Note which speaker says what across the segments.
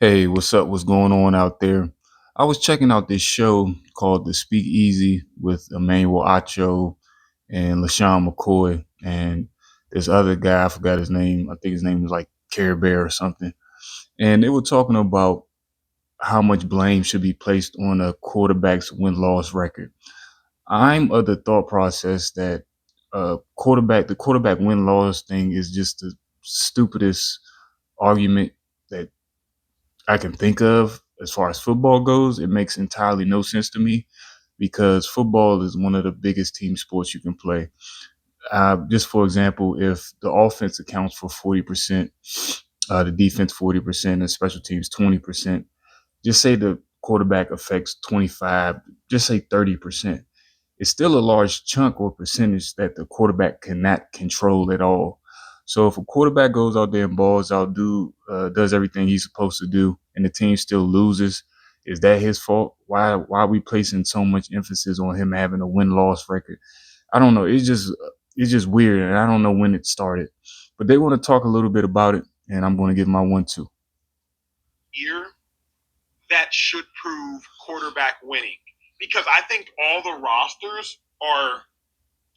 Speaker 1: Hey, what's up? What's going on out there? I was checking out this show called The Speakeasy with Emmanuel Acho and LaShawn McCoy and this other guy. I forgot his name. I think his name was like Care Bear or something. And they were talking about how much blame should be placed on a quarterback's win-loss record. I'm of the thought process that the quarterback win-loss thing is just the stupidest argument that I can think of as far as football goes. It makes entirely no sense to me because football is one of the biggest team sports you can play. Just for example, if the offense accounts for 40%, the defense 40%, and special teams 20%, just say the quarterback affects 25, just say 30%. It's still a large chunk or percentage that the quarterback cannot control at all. So if a quarterback goes out there and balls out, does everything he's supposed to do, and the team still loses, is that his fault? Why are we placing so much emphasis on him having a win loss record? I don't know. It's just weird, and I don't know when it started. But they want to talk a little bit about it, and I'm going to give my 1-2.
Speaker 2: Year that should prove quarterback winning because I think all the rosters are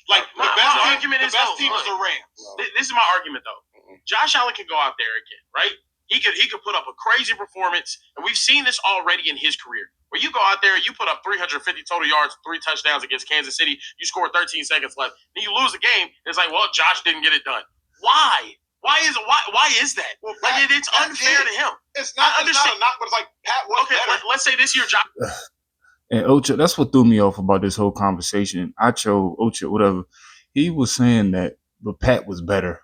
Speaker 2: like the best argument is the best team is the Rams. This is my argument though. Josh Allen can go out there again, right? He could put up a crazy performance, and we've seen this already in his career. Where you go out there, you put up 350 total yards, 3 touchdowns against Kansas City, you score 13 seconds left, then you lose the game. It's like, well, Josh didn't get it done. Why? Why is that? Well, Pat, it's unfair to him. It's not. It's not a knock, but it's like Pat was better. Let's say this year, Josh.
Speaker 1: And Ocho, that's what threw me off about this whole conversation. Ocho, whatever. He was saying that the Pat was better.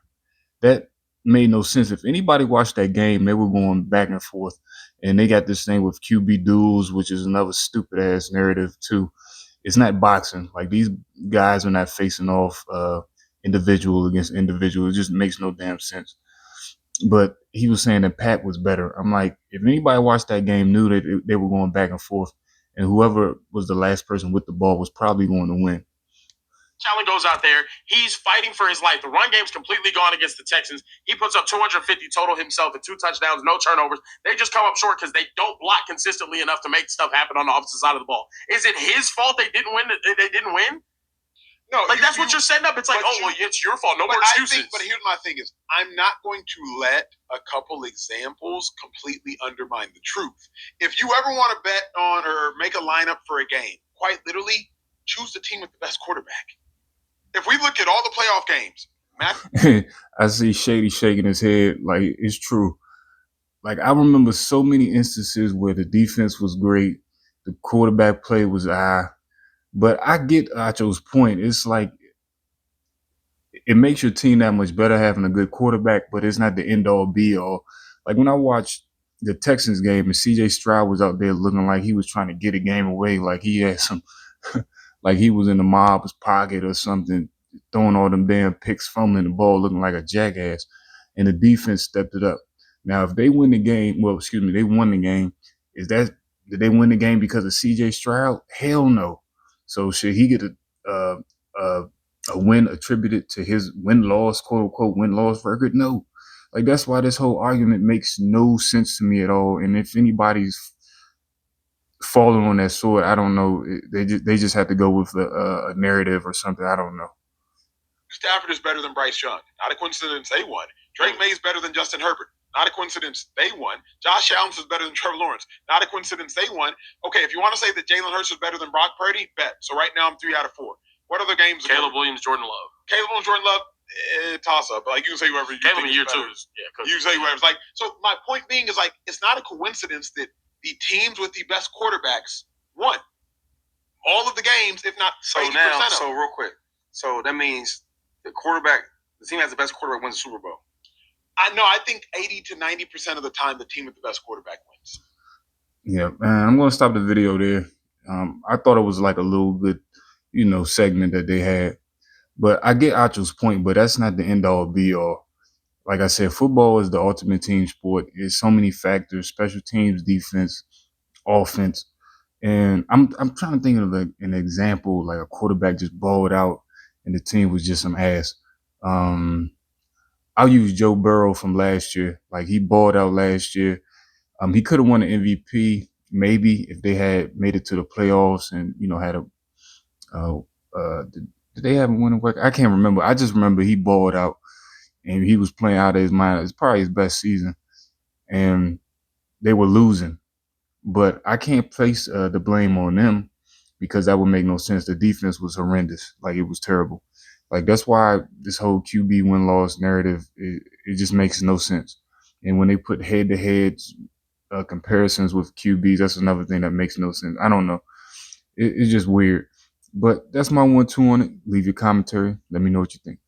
Speaker 1: That made no sense. If anybody watched that game, they were going back and forth. And they got this thing with QB duels, which is another stupid ass narrative too. It's not boxing. Like these guys are not facing off individual against individual. It just makes no damn sense. But he was saying that Pat was better. I'm like, if anybody watched that game knew that they were going back and forth, and whoever was the last person with the ball was probably going to win.
Speaker 2: Allen goes out there. He's fighting for his life. The run game's completely gone against the Texans. He puts up 250 total himself and 2 touchdowns, no turnovers. They just come up short because they don't block consistently enough to make stuff happen on the opposite side of the ball. Is it his fault they didn't win? They didn't win? No, like that's what you're setting up. It's like, well, it's your fault. No more excuses. But here's my thing: is I'm not going to let a couple examples completely undermine the truth. If you ever want to bet on or make a lineup for a game, quite literally, choose the team with the best quarterback. If we look at all the playoff games, Matt,
Speaker 1: I see Shady shaking his head like it's true. Like I remember so many instances where the defense was great, the quarterback play was but I get Acho's point. It's like it makes your team that much better having a good quarterback, but it's not the end all be all. Like when I watched the Texans game and CJ Stroud was out there looking like he was trying to get a game away, like he had some like he was in the mob's pocket or something, throwing all them damn picks, fumbling the ball, looking like a jackass. And the defense stepped it up. Now, if they win the game, they won the game. Did they win the game because of CJ Stroud? Hell no. So should he get uh, uh, a win attributed to his win-loss, quote unquote, win-loss record? No. Like that's why this whole argument makes no sense to me at all. And if anybody's falling on that sword, I don't know. They just have to go with a narrative or something. I don't know.
Speaker 2: Stafford is better than Bryce Young. Not a coincidence they won. Drake May is better than Justin Herbert. Not a coincidence they won. Josh Allen is better than Trevor Lawrence. Not a coincidence they won. Okay, if you want to say that Jalen Hurts is better than Brock Purdy, bet. So right now I'm 3 out of 4. What other games? Caleb Williams, Jordan Love. Caleb Williams, Jordan Love, toss up. Like you can say whoever you Caleb think in year better. 2 is you can say whoever's like. So my point being is like it's not a coincidence that the teams with the best quarterbacks won all of the games, if not 80% of them. So real quick, so that means the team has the best quarterback wins the Super Bowl. I think 80 to 90% of the time, the team with the best quarterback wins.
Speaker 1: Yeah, man, I'm gonna stop the video there. I thought it was like a little good, segment that they had, but I get Acho's point. But that's not the end all be all. Like I said, football is the ultimate team sport. It's so many factors: special teams, defense, offense. And I'm trying to think of an example, like a quarterback just balled out and the team was just some ass. I'll use Joe Burrow from last year. Like he balled out last year. He could have won the MVP maybe if they had made it to the playoffs and had a. Uh, did they have a winning record? I can't remember. I just remember he balled out and he was playing out of his mind. It's probably his best season, and they were losing. But I can't place the blame on them because that would make no sense. The defense was horrendous. Like, it was terrible. Like, that's why this whole QB win-loss narrative, it just makes no sense. And when they put head-to-head comparisons with QBs, that's another thing that makes no sense. I don't know. It's just weird. But that's my 1-2 on it. Leave your commentary. Let me know what you think.